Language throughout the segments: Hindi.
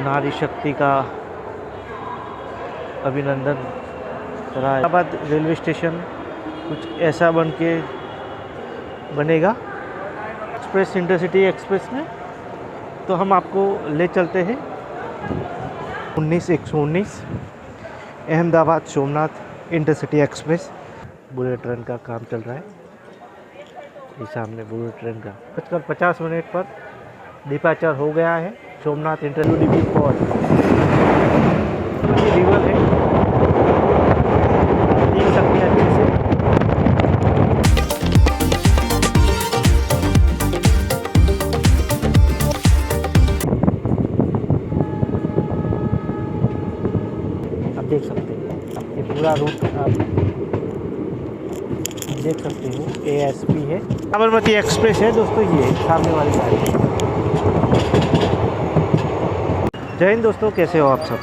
नारी शक्ति का अभिनंदन करा। इलाहाबाद रेलवे स्टेशन कुछ ऐसा बनेगा एक्सप्रेस, इंटरसिटी एक्सप्रेस में। तो हम आपको ले चलते हैं 19119 Ahmedabad Somnath intercity express. Bullet train का काम चल रहा है। ये सामने बुलेट ट्रेन का 5:50 पर डिपार्चर हो गया है सोमनाथ इंटरसिटी फॉर रिवर है, देख सकते हैं अच्छे से। आप देख सकते हैं ये पूरा रूट आप देख सकते हो। ASP है, साबरमती एक्सप्रेस है दोस्तों, ये सामने वाली गाड़ी। जय हिंद दोस्तों, कैसे हो आप सब।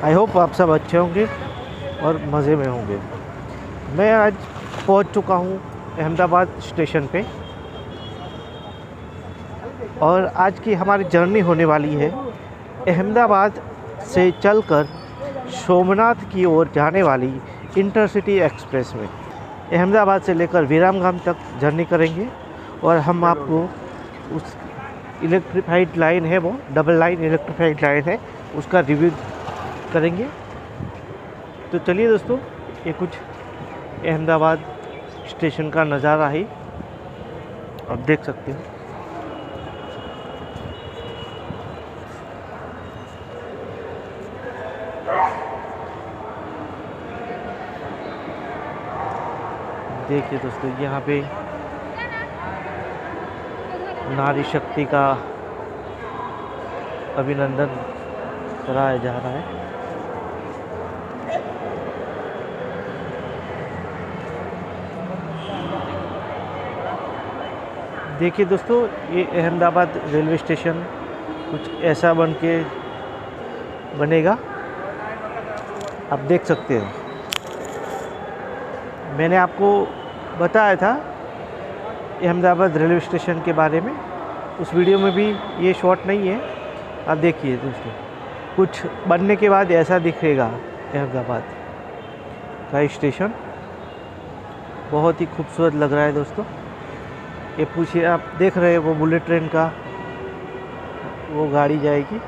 आई होप आप सब अच्छे होंगे और मज़े में होंगे। मैं आज पहुंच चुका हूं अहमदाबाद स्टेशन पे और आज की हमारी जर्नी होने वाली है अहमदाबाद से चलकर सोमनाथ की ओर जाने वाली इंटरसिटी एक्सप्रेस में। अहमदाबाद से लेकर विरामगाम तक जर्नी करेंगे और हम आपको उस इलेक्ट्रीफाइड लाइन है, वो डबल लाइन इलेक्ट्रीफाइड लाइन है, उसका रिव्यू करेंगे। तो चलिए दोस्तों, ये कुछ अहमदाबाद स्टेशन का नज़ारा है, आप देख सकते हो। देखिए दोस्तों, यहाँ पे नारी शक्ति का अभिनंदन कराया जा रहा है। देखिए दोस्तों, ये अहमदाबाद रेलवे स्टेशन कुछ ऐसा बनेगा, आप देख सकते हैं। मैंने आपको बताया था अहमदाबाद रेलवे स्टेशन के बारे में, उस वीडियो में भी ये शॉट नहीं है। आप देखिए दोस्तों, कुछ बनने के बाद ऐसा दिखेगा अहमदाबाद का स्टेशन। बहुत ही खूबसूरत लग रहा है दोस्तों। ये पूछिए, आप देख रहे हैं वो बुलेट ट्रेन का वो गाड़ी जाएगी,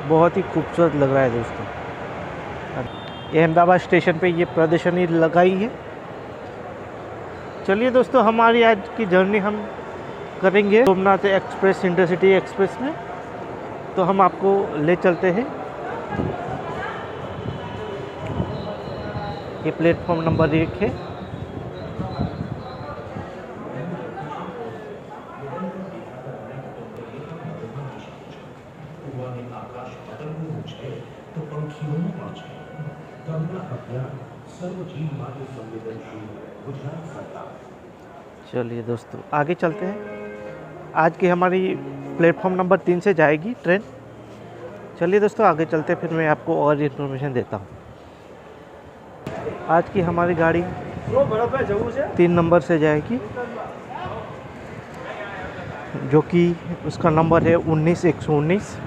बहुत ही खूबसूरत लग रहा है दोस्तों। अहमदाबाद स्टेशन पे ये प्रदर्शनी लगाई है। चलिए दोस्तों, हमारी आज की जर्नी हम करेंगे सोमनाथ एक्सप्रेस, इंटरसिटी एक्सप्रेस में। तो हम आपको ले चलते हैं। ये प्लेटफॉर्म नंबर 1 है। चलिए दोस्तों, आगे चलते हैं। आज की हमारी प्लेटफॉर्म नंबर 3 से जाएगी ट्रेन। चलिए दोस्तों, आगे चलते हैं, फिर मैं आपको और इन्फॉर्मेशन देता हूँ। आज की हमारी गाड़ी 3 नंबर से जाएगी, जो कि उसका नंबर है 19119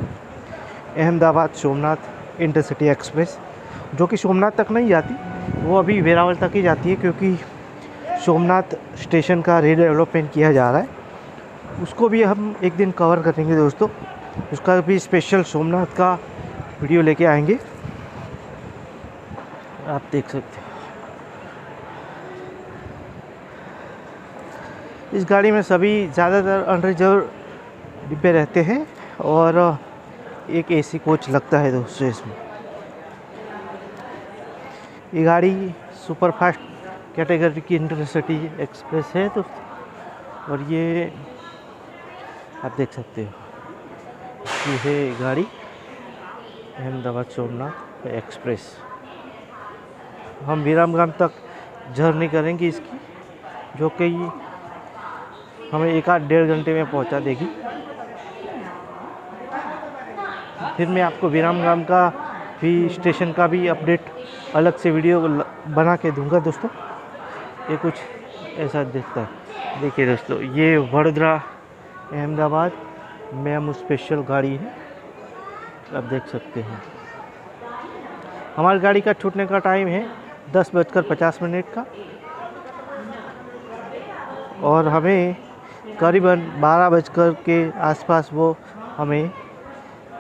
अहमदाबाद सोमनाथ इंटरसिटी एक्सप्रेस, जो कि सोमनाथ तक नहीं जाती, वो अभी वेरावल तक ही जाती है, क्योंकि सोमनाथ स्टेशन का रीडेवलपमेंट किया जा रहा है। उसको भी हम एक दिन कवर करेंगे दोस्तों, उसका भी स्पेशल सोमनाथ का वीडियो लेके आएंगे। आप देख सकते हैं इस गाड़ी में सभी ज़्यादातर अनरिजर्व डिब्बे रहते हैं और एक AC कोच लगता है दोस्तों इसमें। ये गाड़ी सुपर फास्ट कैटेगरी की इंटरसिटी एक्सप्रेस है दोस्तों, और ये आप देख सकते हो, ये है गाड़ी अहमदाबाद सोमनाथ एक्सप्रेस। हम विरामगाम तक जर्नी करेंगे इसकी, जो कि हमें 1-1.5 घंटे में पहुंचा देगी। फिर मैं आपको विरामगाम का भी, स्टेशन का भी अपडेट अलग से वीडियो बना के दूंगा दोस्तों। ये कुछ ऐसा दिखता है। देखिए दोस्तों, ये वडोदरा अहमदाबाद मेमू स्पेशल गाड़ी है, आप देख सकते हैं। हमारी गाड़ी का छूटने का टाइम है 10:50 का और हमें करीबन 12 के आसपास वो हमें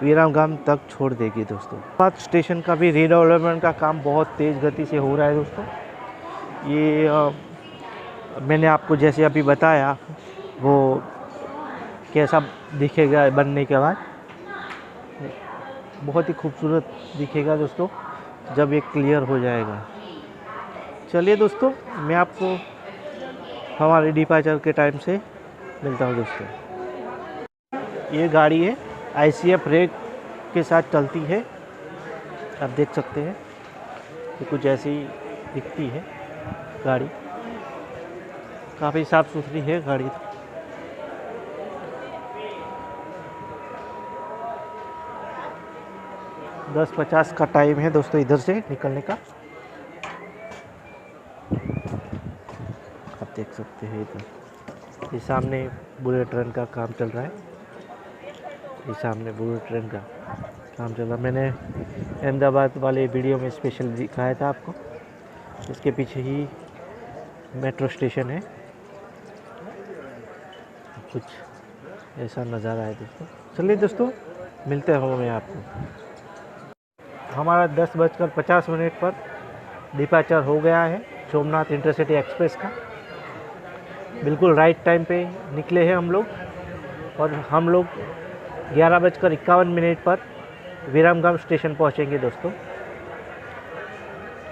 विरामगाम तक छोड़ देगी दोस्तों। बात स्टेशन का भी रीडेवलपमेंट का काम बहुत तेज़ गति से हो रहा है दोस्तों। ये मैंने आपको जैसे अभी बताया वो कैसा दिखेगा बनने के बाद, बहुत ही खूबसूरत दिखेगा दोस्तों जब ये क्लियर हो जाएगा। चलिए दोस्तों, मैं आपको हमारे डिपार्चर के टाइम से मिलता हूँ दोस्तों। ये गाड़ी है ICF रेक के साथ चलती है, आप देख सकते हैं। ये कुछ ऐसी दिखती है गाड़ी, काफ़ी साफ़ सुथरी है गाड़ी। 10:50 का टाइम है दोस्तों इधर से निकलने का, आप देख सकते हैं। इधर ये सामने बुलेट ट्रेन का काम चल रहा है, ये सामने बुलेट ट्रेन का काम चल रहा। मैंने अहमदाबाद वाले वीडियो में स्पेशल दिखाया था आपको। इसके पीछे ही मेट्रो स्टेशन है, कुछ ऐसा नज़ारा है दोस्तों। चलिए दोस्तों, मिलते हैं मैं आपको। हमारा 10:50 पर डिपार्चर हो गया है सोमनाथ इंटरसिटी एक्सप्रेस का। बिल्कुल राइट टाइम पे निकले हैं हम लोग और हम लोग 11:51 पर विरामगाम स्टेशन पहुंचेंगे दोस्तों।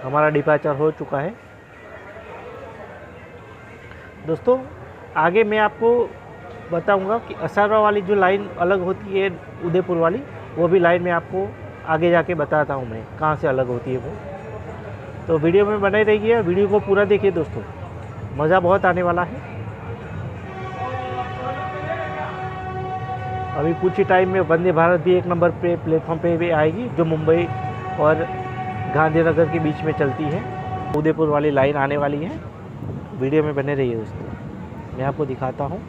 हमारा डिपार्चर हो चुका है दोस्तों। आगे मैं आपको बताऊंगा कि असरवा वाली जो लाइन अलग होती है उदयपुर वाली, वो भी लाइन मैं आपको आगे जाके बताता हूँ मैं कहाँ से अलग होती है वो। तो वीडियो में बने रहिए, वीडियो को पूरा देखिए दोस्तों, मज़ा बहुत आने वाला है। अभी कुछ ही टाइम में वंदे भारत भी 1 नंबर पे प्लेटफॉर्म पे भी आएगी, जो मुंबई और गांधीनगर के बीच में चलती है। उदयपुर वाली लाइन आने वाली है, वीडियो में बने रहिए दोस्तों, मैं आपको दिखाता हूँ।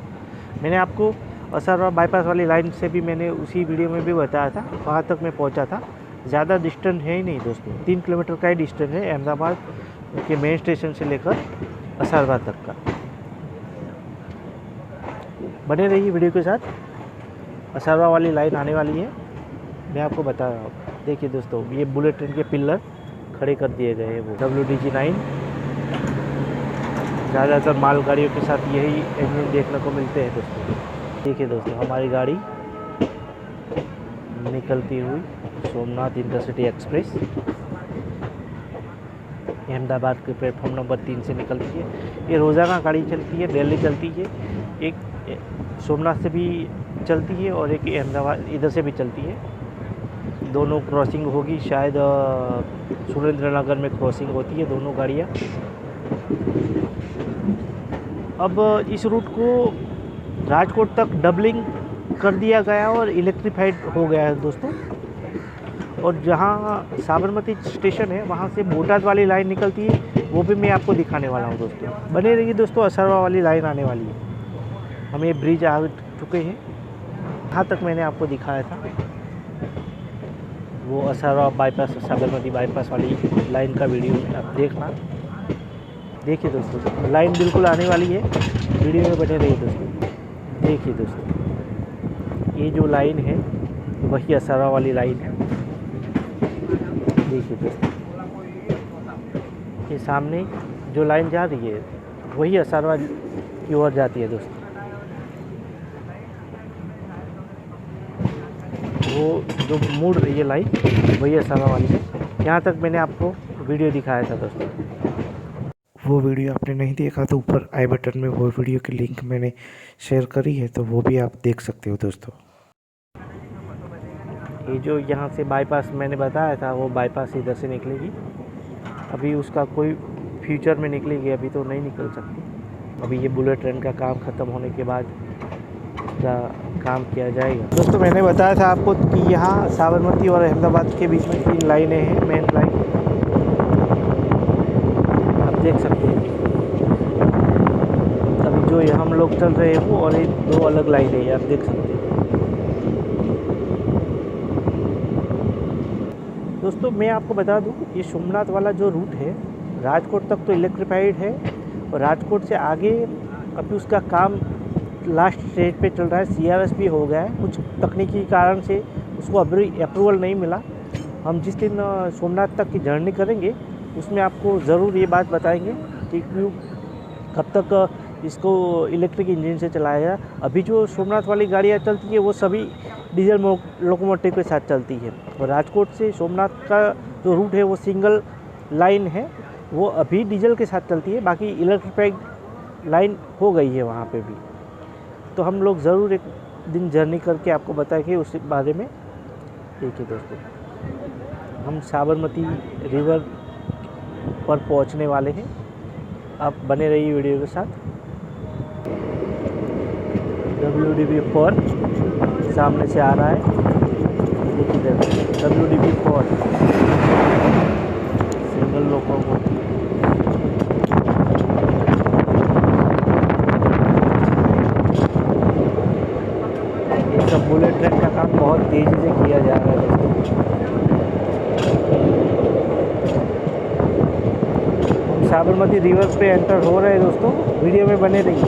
मैंने आपको असरवा बाईपास वाली लाइन से भी मैंने उसी वीडियो में भी बताया था, वहाँ तक मैं पहुँचा था। ज़्यादा डिस्टेंस है ही नहीं दोस्तों, 3 किलोमीटर का ही डिस्टेंस है अहमदाबाद के मेन स्टेशन से लेकर असरवा तक का। बने रहिए वीडियो के साथ, असरवा वाली लाइन आने वाली है, मैं आपको बता रहा हूँ। देखिए दोस्तों, ये बुलेट ट्रेन के पिलर खड़े कर दिए गए हैं, वो WDG9। ज़्यादातर मालगाड़ियों के साथ यही इंजन देखने को मिलते हैं दोस्तों। देखिए दोस्तों, हमारी गाड़ी निकलती हुई सोमनाथ इंटरसिटी एक्सप्रेस अहमदाबाद के प्लेटफॉर्म नंबर 3 से निकलती है। ये रोज़ाना गाड़ी चलती है, दिल्ली चलती है, एक सोमनाथ से भी चलती है और एक अहमदाबाद इधर से भी चलती है। दोनों क्रॉसिंग होगी, शायद सुरेंद्र नगर में क्रॉसिंग होती है दोनों गाड़ियाँ। अब इस रूट को राजकोट तक डबलिंग कर दिया गया और इलेक्ट्रीफाइड हो गया है दोस्तों। और जहाँ साबरमती स्टेशन है वहाँ से बोटाद वाली लाइन निकलती है, वो भी मैं आपको दिखाने वाला हूँ दोस्तों। बने रहिए दोस्तों, असरवा वाली लाइन आने वाली है। हम ये ब्रिज आ चुके हैं, यहाँ तक मैंने आपको दिखाया था वो असरवा बाईपास, साबरमती बाईपास वाली लाइन का वीडियो आप देखना। देखिए दोस्तों, लाइन बिल्कुल आने वाली है, वीडियो में बने रहिए दोस्तों। देखिए दोस्तों, ये जो लाइन है वही असरवा वाली लाइन है। देखिए दोस्तों, ये सामने जो लाइन जा रही है वही असरवा की ओर जाती है दोस्तों। वो जो मुड़ रही है लाइन वही असरवा वाली है। यहाँ तक मैंने आपको वीडियो दिखाया था दोस्तों। वो वीडियो आपने नहीं देखा तो ऊपर आई बटन में वो वीडियो की लिंक मैंने शेयर करी है, तो वो भी आप देख सकते हो दोस्तों। ये जो यहाँ से बाईपास मैंने बताया था वो बाईपास इधर से निकलेगी। अभी उसका कोई फ्यूचर में निकलेगी, अभी तो नहीं निकल सकती। अभी ये बुलेट ट्रेन का काम ख़त्म होने के बाद उसका काम किया जाएगा दोस्तों। मैंने बताया था आपको कि यहाँ साबरमती और अहमदाबाद के बीच में 3 लाइनें हैं, मेन लाइन आप देख सकते हैं। अभी जो हम लोग चल रहे हैं वो और 2 अलग लाइनें हैं, आप देख सकते हैं। दोस्तों मैं आपको बता दूं, ये सोमनाथ वाला जो रूट है राजकोट तक तो इलेक्ट्रीफाइड है, और राजकोट से आगे अभी उसका काम लास्ट स्टेज पे चल रहा है। CRS भी हो गया है, कुछ तकनीकी कारण से उसको अभी अप्रूवल नहीं मिला। हम जिस दिन सोमनाथ तक की जर्नी करेंगे उसमें आपको ज़रूर ये बात बताएंगे कि कब तक इसको इलेक्ट्रिक इंजन से चलाया जाए। अभी जो सोमनाथ वाली गाड़ियाँ चलती है वो सभी डीजल लोकोमोटिव के साथ चलती है, और राजकोट से सोमनाथ का जो रूट है वो सिंगल लाइन है, वो अभी डीजल के साथ चलती है। बाकी इलेक्ट्रिफाइड लाइन हो गई है वहाँ पे भी। तो हम लोग ज़रूर एक दिन जर्नी करके आपको बताएंगे उस बारे में। देखिए दोस्तों, हम साबरमती रिवर पर पहुँचने वाले हैं, आप बने रहिए वीडियो के साथ। WDV4 सामने से आ रहा है, देखिए WDV4 सिंगल लोकोमोटिव। ये सब बुलेट ट्रेन का काम बहुत तेज़ी से किया जा रहा है दोस्तों। साबरमती रिवर पे एंटर हो रहे हैं दोस्तों, वीडियो में बने रहिए।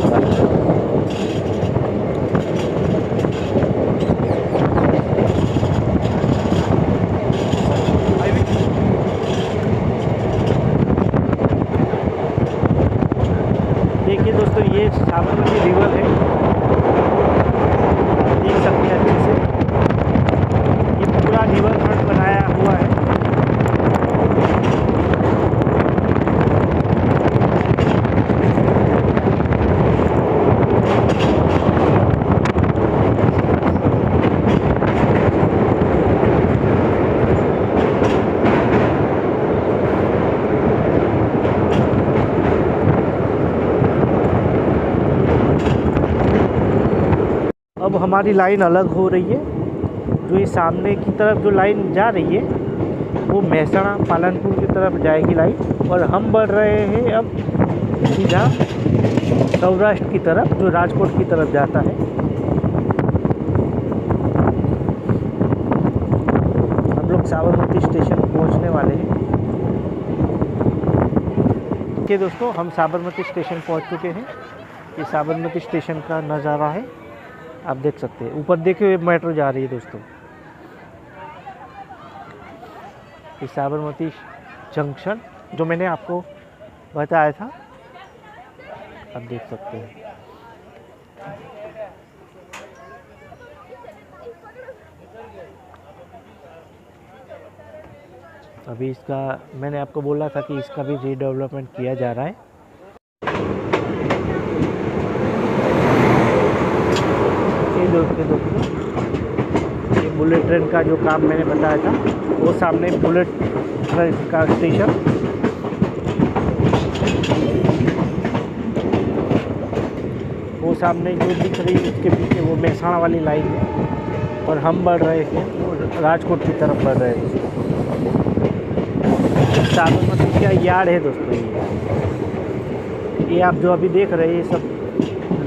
देखिए दोस्तों, ये साबरमती रिवर है, देख सकते हैं अच्छे से। ये पूरा रिवर फ्रंट बनाया हुआ है। अब हमारी लाइन अलग हो रही है। जो ये सामने की तरफ जो लाइन जा रही है वो महसाणा पालनपुर की तरफ जाएगी लाइन, और हम बढ़ रहे हैं अब सीधा सौराष्ट्र की तरफ, जो राजकोट की तरफ जाता है। हम लोग साबरमती स्टेशन पहुंचने वाले हैं। देखिए दोस्तों, हम साबरमती स्टेशन पहुंच चुके हैं। ये साबरमती स्टेशन का नज़ारा है, आप देख सकते हैं। ऊपर देखिए मेट्रो जा रही है दोस्तों। ये साबरमती जंक्शन जो मैंने आपको बताया था, आप देख सकते हैं। अभी इसका मैंने आपको बोला था कि इसका भी रीडेवलपमेंट किया जा रहा है। दोस्तों, ये बुलेट ट्रेन का जो काम मैंने बताया था, वो सामने बुलेट ट्रेन का स्टेशन। वो सामने जो दिख रही है उसके पीछे वो महसाणा वाली लाइन है, और हम बढ़ रहे हैं वो राजकोट की तरफ बढ़ रहे हैं। साबरमती का यार्ड है दोस्तों, ये आप जो अभी देख रहे हैं ये सब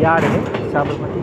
यार्ड है साबरमती।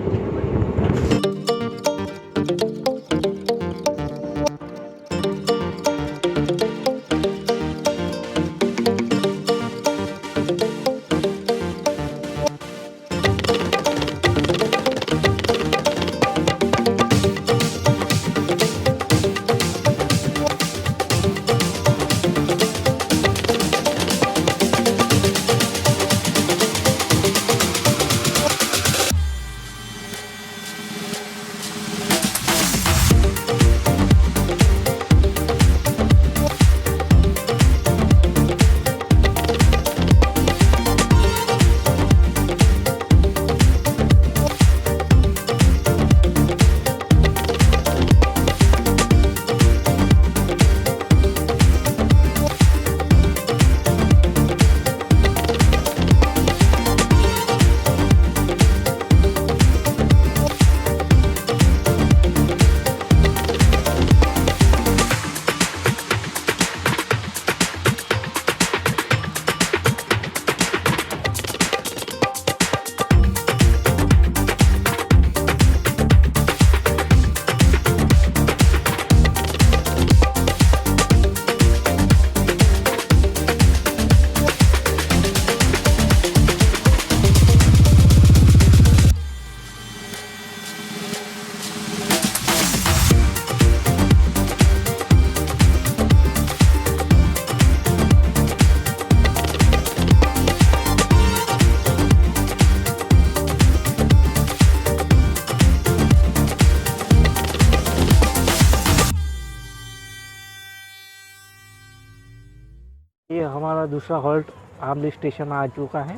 ये हमारा दूसरा हॉल्ट आमली स्टेशन आ चुका है।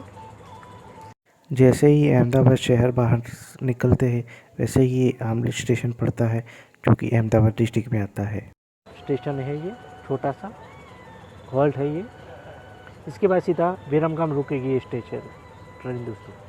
जैसे ही अहमदाबाद शहर बाहर निकलते हैं वैसे ही ये आमली स्टेशन पड़ता है, जो कि अहमदाबाद डिस्ट्रिक्ट में आता है। स्टेशन है ये, छोटा सा हॉल्ट है ये। इसके बाद सीधा विरमगाम रुकेगी ये स्टेशन ट्रेन दोस्तों।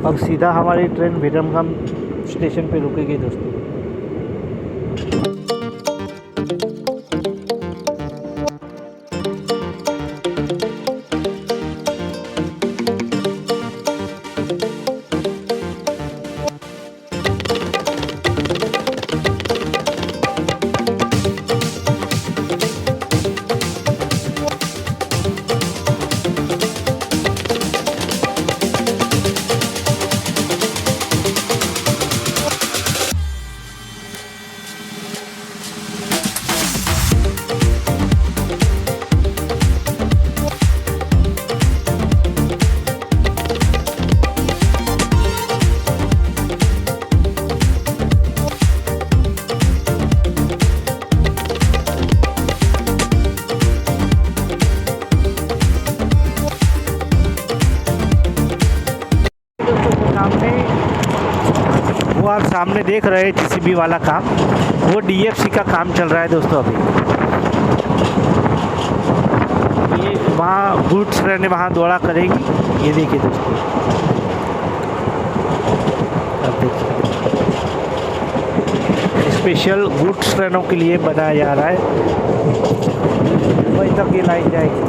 अब सीधा हमारी ट्रेन विरमगाम स्टेशन पे रुकेगी दोस्तों। वो आप सामने देख रहे हैं जीसीबी वाला काम, वो डीएफसी का काम चल रहा है दोस्तों अभी। ये वहाँ गुड्स ट्रेन वहाँ दौड़ा करेगी, ये देखिए दोस्तों। आप देखिए स्पेशल गुड्स ट्रेनों के लिए बनाया जा रहा है, वहीं तक ये लाइन जाएगी।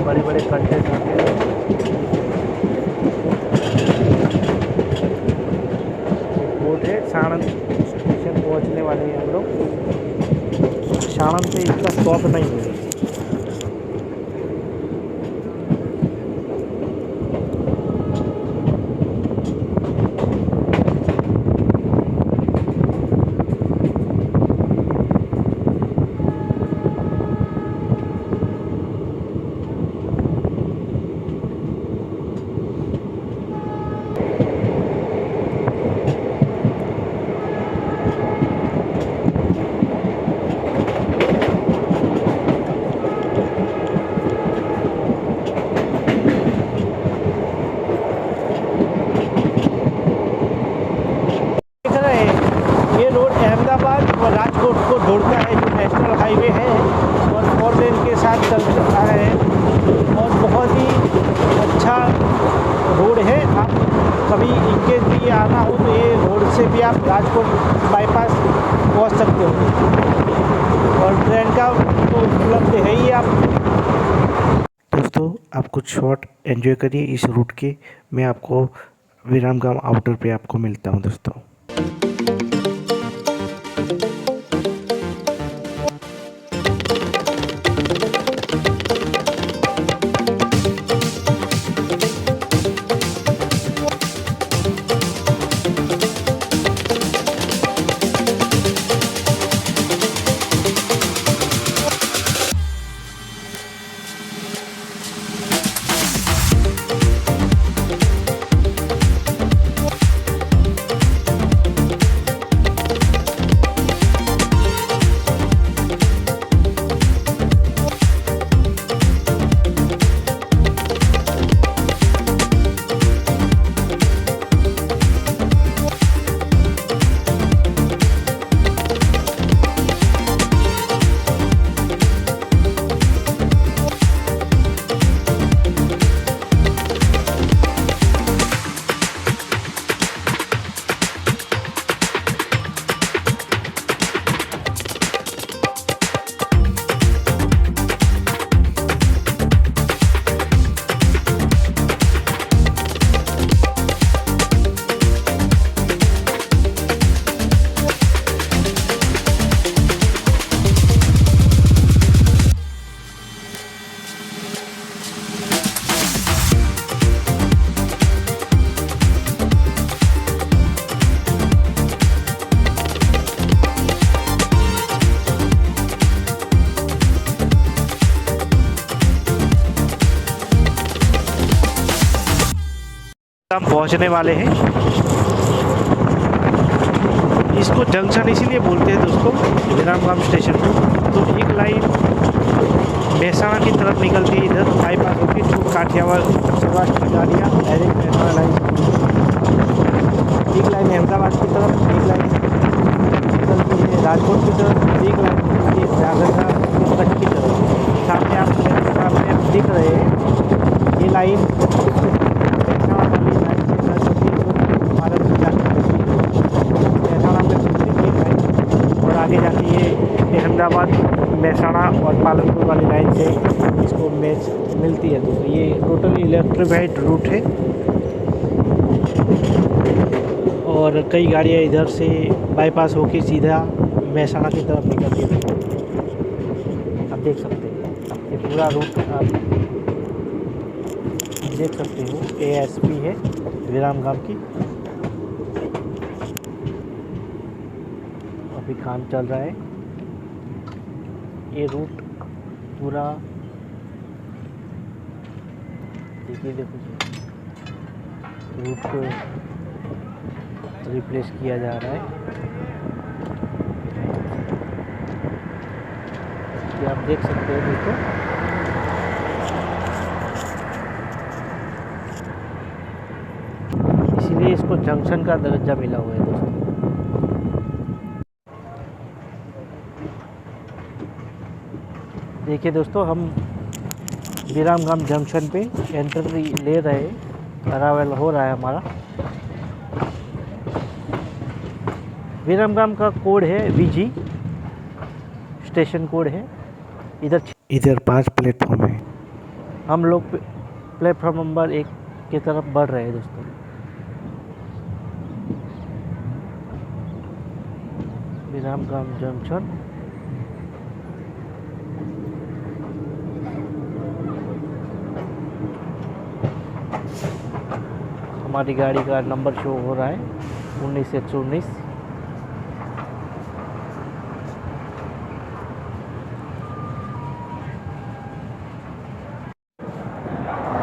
बड़े बड़े कंटेनर आते हैं। बोट है, साणंद स्टेशन पहुंचने वाले हैं हम लोग। साणंद से इसका स्टॉप नहीं है। राजकोट को जोड़ता है, जो नेशनल हाईवे है और 4 लेन के साथ चलता है और बहुत ही अच्छा रोड है। आप कभी इनकेस भी आना हो तो ये रोड से भी आप राजकोट बाईपास पहुंच सकते हो और ट्रेन का तो उपलब्ध है ही। आप दोस्तों आप कुछ शॉट एंजॉय करिए इस रूट के। मैं आपको विरमगाम आउटर पे आपको मिलता हूँ दोस्तों। हम पहुंचने वाले हैं। इसको जंक्शन इसीलिए बोलते हैं दोस्तों, विरामगाम स्टेशन को। तो एक लाइन मेहसाणा की तरफ निकलती है, इधर बाईपास होकर जो काठियावाड़ सौराष्ट्र की गाड़ियाँ डायरेक्ट मेहसाणा लाइन, एक लाइन अहमदाबाद की तरफ, एक लाइन निकलती है राजकोट की तरफ, एक लाइन निकलती है जागरना कच्छ की तरफ। सामने आप मेरे सामने दिख रहे हैं ये लाइन मेहसाणा वाली लाइन से भारत में जाकर मेहसाणा में खुलती एक लाइन, और आगे जाती है अहमदाबाद मेहसाणा और पालनपुर वाली लाइन से इसको मैच मिलती है। तो ये टोटली इलेक्ट्रिफाइड रूट है और कई गाड़ियाँ इधर से बाईपास होकर सीधा मेहसाणा की तरफ निकलती है। आप देख सकते हैं ये पूरा रूट आप देख सकते हो। ASP है विरामगाम की, अभी काम चल रहा है। ये रूट पूरा देखिए, देखो रूट को रिप्लेस किया जा रहा है। ये आप देख सकते हो दोस्तों। इसीलिए इसको जंक्शन का दर्जा मिला हुआ है दोस्तों। देखिए दोस्तों, हम विरामगाम जंक्शन पे एंट्री ले रहे हैं, अराइवल हो रहा है हमारा। विरामगाम का कोड है VG, स्टेशन कोड है। इधर 5 प्लेटफॉर्म है। हम लोग प्लेटफॉर्म नंबर 1 की तरफ बढ़ रहे हैं दोस्तों। विरामगाम जंक्शन, हमारी गाड़ी का नंबर शो हो रहा है 19-119।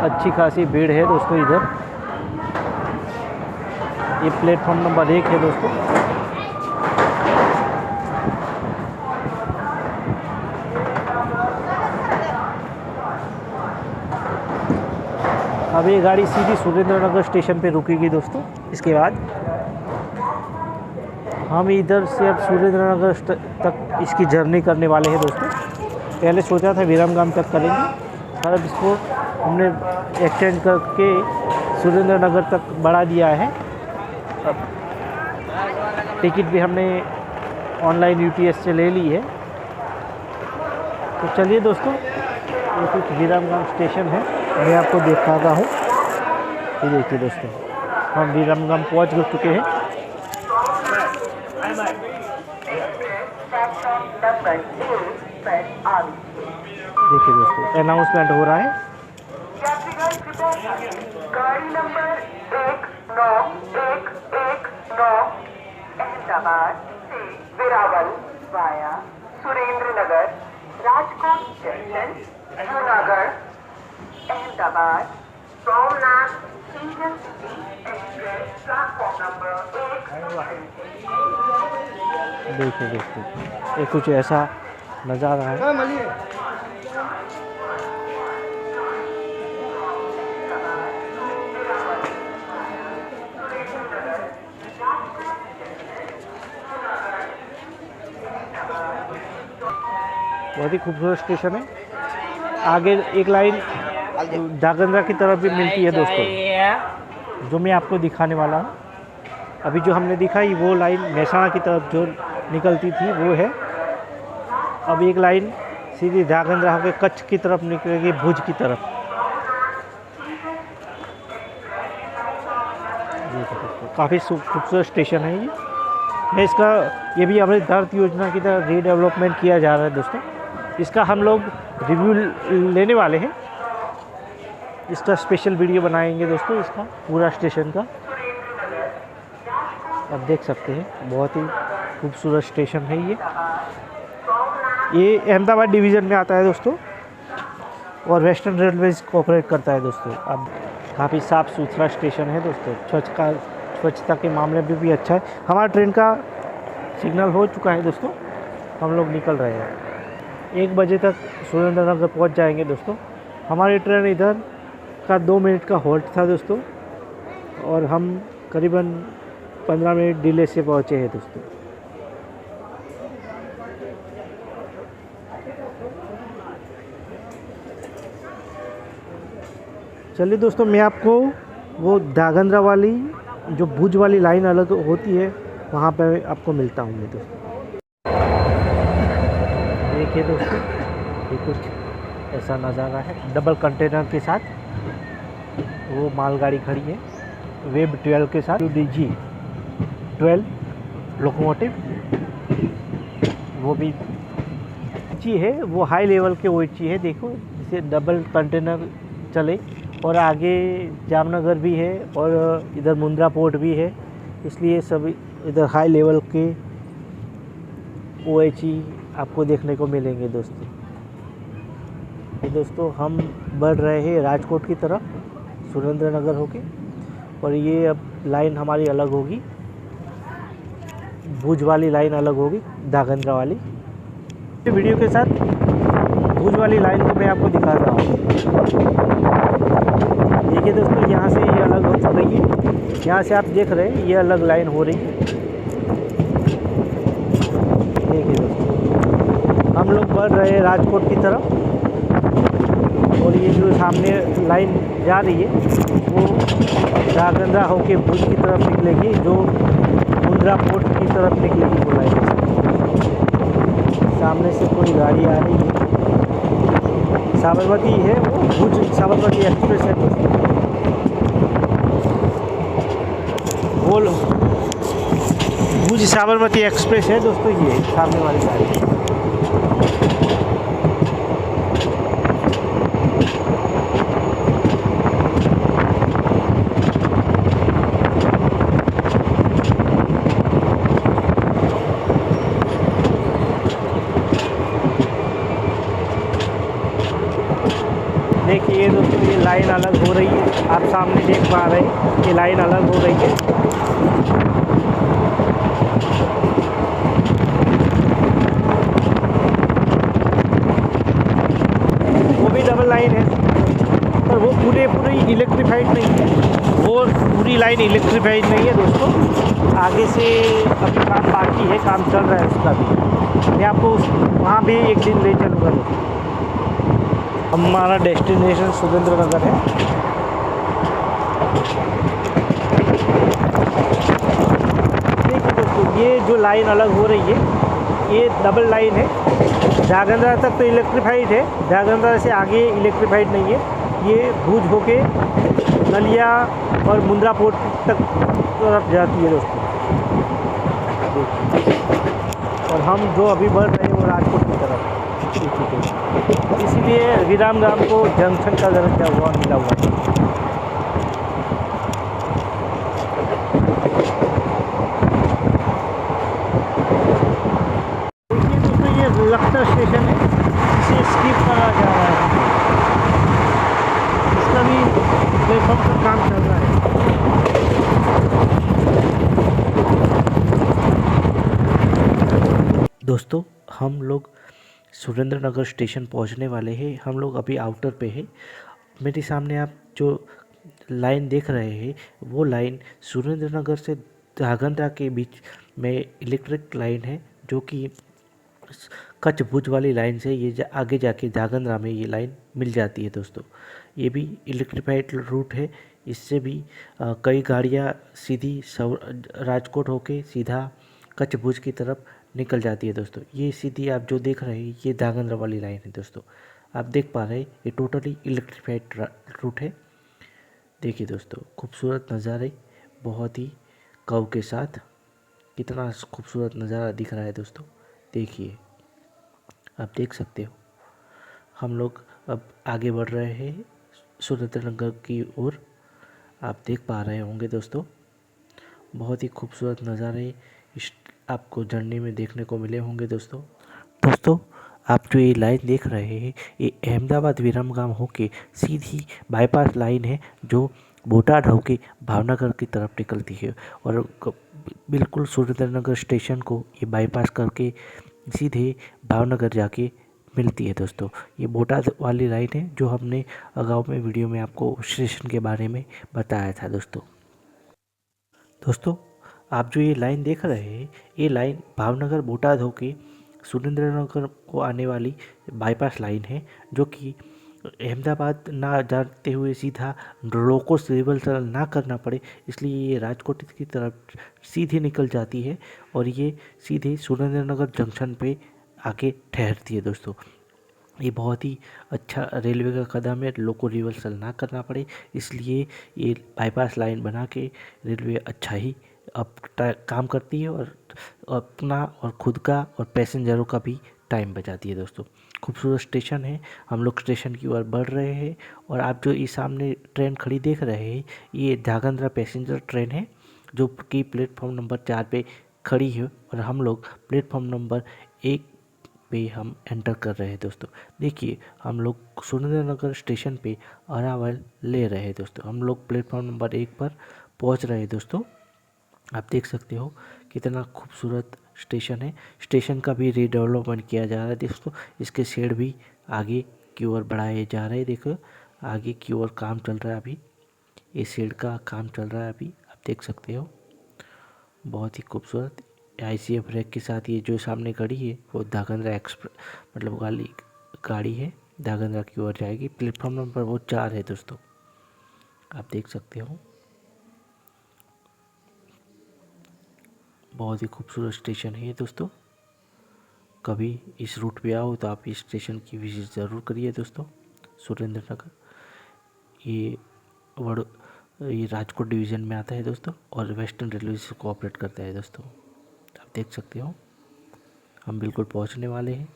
अच्छी खासी भीड़ है दोस्तों इधर। ये प्लेटफॉर्म नंबर 1 है दोस्तों। अब ये गाड़ी सीधी सुरेंद्रनगर स्टेशन पे रुकेगी दोस्तों। इसके बाद हम इधर से अब सुरेंद्रनगर तक इसकी जर्नी करने वाले हैं दोस्तों। पहले सोचा था विरामगाम तक करेंगे, पर अब इसको हमने एक्सटेंड करके सुरेंद्रनगर तक बढ़ा दिया है। अब टिकट भी हमने ऑनलाइन UTS से ले ली है। तो चलिए दोस्तों, ये कुछ विरामगाम स्टेशन है, मैं आपको दिखाता हूँ। ये देखिए दोस्तों, हम विरामगाम पहुँच चुके हैं। देखिए दोस्तों, अनाउंसमेंट हो रहा है। गाड़ी नंबर 19119 अहमदाबाद से Veraval via Surendranagar Rajkot junction Junagadh Ahmedabad Somnath intercity express platform number 1। देखिए दोस्तों, ये कुछ ऐसा नज़ारा है। बहुत ही खूबसूरत स्टेशन है। आगे एक लाइन जागंद्रा की तरफ भी मिलती है दोस्तों, जो मैं आपको दिखाने वाला हूँ। अभी जो हमने दिखाई वो लाइन मेहसाणा की तरफ जो निकलती थी वो है। अब एक लाइन सीधी जागंद्रा होकर कच्छ की तरफ निकलेगी, भुज की तरफ। काफ़ी खूबसूरत स्टेशन है ये। मैं इसका ये भी अमृत भारत योजना की तरह रीडेवलपमेंट किया जा रहा है दोस्तों। इसका हम लोग रिव्यू लेने वाले हैं। इसका स्पेशल वीडियो बनाएंगे दोस्तों, इसका पूरा स्टेशन का। आप देख सकते हैं, बहुत ही खूबसूरत स्टेशन है ये अहमदाबाद डिवीज़न में आता है दोस्तों, और वेस्टर्न रेलवेज कोऑपरेट करता है दोस्तों। अब काफ़ी साफ़ सुथरा स्टेशन है दोस्तों। स्वच्छता के मामले में भी अच्छा है। हमारा ट्रेन का सिग्नल हो चुका है दोस्तों, हम लोग निकल रहे हैं। 1 बजे तक सुरेंद्र नगर पहुँच जाएंगे दोस्तों। हमारी ट्रेन इधर का 2 मिनट का हॉल्ट था दोस्तों, और हम करीबन 15 मिनट डिले से पहुँचे हैं दोस्तों। चलिए दोस्तों, मैं आपको वो धागंद्रा वाली जो भुज वाली लाइन अलग होती है वहाँ पे आपको मिलता हूँ मैं दोस्तों। देखिए दोस्तों, ये कुछ ऐसा नज़ारा है। डबल कंटेनर के साथ वो मालगाड़ी खड़ी है, वेब 12 के साथ DG 12 लोकोमोटिव। वो भी ऊँची है, वो हाई लेवल के ऊँची है। देखो, इसे डबल कंटेनर चले, और आगे जामनगर भी है और इधर मुंद्रा पोर्ट भी है, इसलिए सभी इधर हाई लेवल के OHE आपको देखने को मिलेंगे दोस्तों। ये दोस्तों, हम बढ़ रहे हैं राजकोट की तरफ सुरेंद्र नगर होके, और ये अब लाइन हमारी अलग होगी, भुज वाली लाइन अलग होगी, धागंद्रा वाली। वीडियो के साथ भुज वाली लाइन को मैं आपको दिखा रहा हूँ। देखिए दोस्तों, यहाँ से ये अलग हो रही है, यहाँ से आप देख रहे हैं ये अलग लाइन हो रही है। देखिए दोस्तों, हम लोग बढ़ रहे हैं राजकोट की तरफ, और ये जो सामने लाइन जा रही है वो धागंद्रा होके भुज की तरफ निकलेगी, जो मुंद्रा पोर्ट की तरफ निकलेगी वो लाइन। सामने से कोई गाड़ी आ रही है, साबरमती है, वो भुज साबरमती एक्सप्रेस है दोस्तों। वो भुज साबरमती एक्सप्रेस है दोस्तों, ये सामने वाली गाड़ी। देखिए दोस्तों, ये लाइन अलग हो रही है, आप सामने देख पा रहे हैं ये लाइन अलग हो रही है। वो भी डबल लाइन है, पर वो पूरी इलेक्ट्रीफाइड नहीं है, वो पूरी लाइन इलेक्ट्रीफाइड नहीं है दोस्तों। आगे से अभी काम बाकी है, काम चल रहा है उसका भी। मैं आपको वहाँ भी एक दिन ले चलूँगा दोस्तों। हमारा डेस्टिनेशन सुरेंद्र नगर है। देखिए दोस्तों, ये जो लाइन अलग हो रही है ये डबल लाइन है। धागंद्रा तक तो इलेक्ट्रीफाइड है, धागंद्रा से आगे इलेक्ट्रीफाइड नहीं है। ये भुज होके नलिया और मुंद्रा पोर्ट तक तरफ जाती है दोस्तों। और हम जो अभी बढ़ रहे हैं वो राजकोट की तरफ, इसीलिए विरामगाम को जंक्शन का दर्जा हुआ मिला हुआ है। देखिए दोस्तों, ये लखनऊ स्टेशन है, इसे स्किप करा जा रहा है। इसका भी प्लेटफॉर्म पर काम चल रहा है। दोस्तों, हम लोग सुरेंद्र नगर स्टेशन पहुंचने वाले हैं। हम लोग अभी आउटर पे हैं। मेरे सामने आप जो लाइन देख रहे हैं वो लाइन सुरेंद्र नगर से धागंद्रा के बीच में इलेक्ट्रिक लाइन है, जो कि कच्छ भुज वाली लाइन से ये आगे जाके धागंद्रा में ये लाइन मिल जाती है दोस्तों। ये भी इलेक्ट्रीफाइड रूट है, इससे भी कई गाड़ियाँ सीधी राजकोट होके सीधा कच्छ भुज की तरफ निकल जाती है दोस्तों। ये सीधी आप जो देख रहे हैं ये धागंद्रा वाली लाइन है दोस्तों। आप देख पा रहे हैं ये टोटली इलेक्ट्रीफाइड रूट है। देखिए दोस्तों, खूबसूरत नज़ारे, बहुत ही कर्व के साथ कितना खूबसूरत नज़ारा दिख रहा है दोस्तों। देखिए, आप देख सकते हो। हम लोग अब आगे बढ़ रहे हैं सुरेंद्र नगर की ओर। आप देख पा रहे होंगे दोस्तों, बहुत ही खूबसूरत नज़ारे आपको जर्नी में देखने को मिले होंगे दोस्तों। आप जो ये लाइन देख रहे हैं ये अहमदाबाद विरमगाम होके सीधी बाईपास लाइन है जो बोटाड होके भावनगर की तरफ निकलती है और बिल्कुल सुरेंद्रनगर स्टेशन को ये बाईपास करके सीधे भावनगर जाके मिलती है दोस्तों। ये बोटाड वाली लाइन है जो हमने अगाऊ में वीडियो में आपको स्टेशन के बारे में बताया था दोस्तों आप जो ये लाइन देख रहे हैं ये लाइन भावनगर बोटाद होके सुरेंद्रनगर को आने वाली बाईपास लाइन है जो कि अहमदाबाद ना जाते हुए सीधा लोको रिवर्सल ना करना पड़े इसलिए ये राजकोट की तरफ सीधे निकल जाती है और ये सीधे सुरेंद्रनगर जंक्शन पे आके ठहरती है दोस्तों। ये बहुत ही अच्छा रेलवे का कदम है, लोको रिवर्सल ना करना पड़े इसलिए ये बाईपास लाइन बना के रेलवे अच्छा ही अब काम करती है और अपना और खुद का और पैसेंजरों का भी टाइम बचाती है दोस्तों। खूबसूरत स्टेशन है, हम लोग स्टेशन की ओर बढ़ रहे हैं और आप जो इस सामने ट्रेन खड़ी देख रहे हैं ये ध्रांगध्रा पैसेंजर ट्रेन है जो कि प्लेटफॉर्म नंबर 4 पे खड़ी है और हम लोग प्लेटफॉर्म नंबर 1 पे हम एंटर कर रहे हैं दोस्तों। देखिए हम लोग सुरेंद्रनगर स्टेशन पे अरावल ले रहे हैं दोस्तों। हम लोग प्लेटफॉर्म नंबर 1 पर पहुंच रहे हैं दोस्तों। आप देख सकते हो कितना खूबसूरत स्टेशन है। स्टेशन का भी रीडेवलपमेंट किया जा रहा है दोस्तों। इसके शेड भी आगे की ओर बढ़ाए जा रहे हैं। देखो आगे की ओर काम चल रहा है अभी, ये शेड का काम चल रहा है अभी, आप देख सकते हो। बहुत ही खूबसूरत ICF रैक के साथ ये जो सामने गाड़ी है वो ध्रांगध्रा एक्सप्रेस मतलब गाड़ी है, ध्रांगध्रा की ओर जाएगी। प्लेटफॉर्म नंबर वो 4 है दोस्तों, आप देख सकते हो। बहुत ही खूबसूरत स्टेशन है दोस्तों। कभी इस रूट पे आओ तो आप इस स्टेशन की विजिट ज़रूर करिए दोस्तों। सुरेंद्रनगर ये राजकोट डिवीज़न में आता है दोस्तों और वेस्टर्न रेलवे से कोऑपरेट करता है दोस्तों। आप देख सकते हो हम बिल्कुल पहुंचने वाले हैं।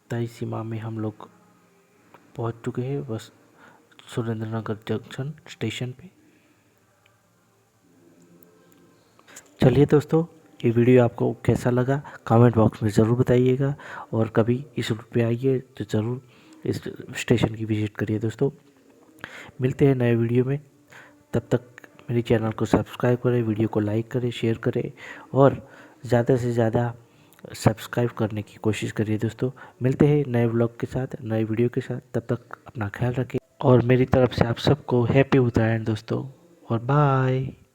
तय सीमा में हम लोग पहुंच चुके हैं बस सुरेंद्रनगर जंक्शन स्टेशन पे। चलिए दोस्तों ये वीडियो आपको कैसा लगा कमेंट बॉक्स में ज़रूर बताइएगा और कभी इस रूट पे आइए तो ज़रूर इस स्टेशन की विजिट करिए दोस्तों। मिलते हैं नए वीडियो में, तब तक मेरे चैनल को सब्सक्राइब करें, वीडियो को लाइक करें, शेयर करें और ज़्यादा से ज़्यादा सब्सक्राइब करने की कोशिश करिए दोस्तों। मिलते हैं नए व्लॉग के साथ, नए वीडियो के साथ, तब तक अपना ख्याल रखें और मेरी तरफ से आप सबको हैप्पी उत्तरायण दोस्तों और बाय।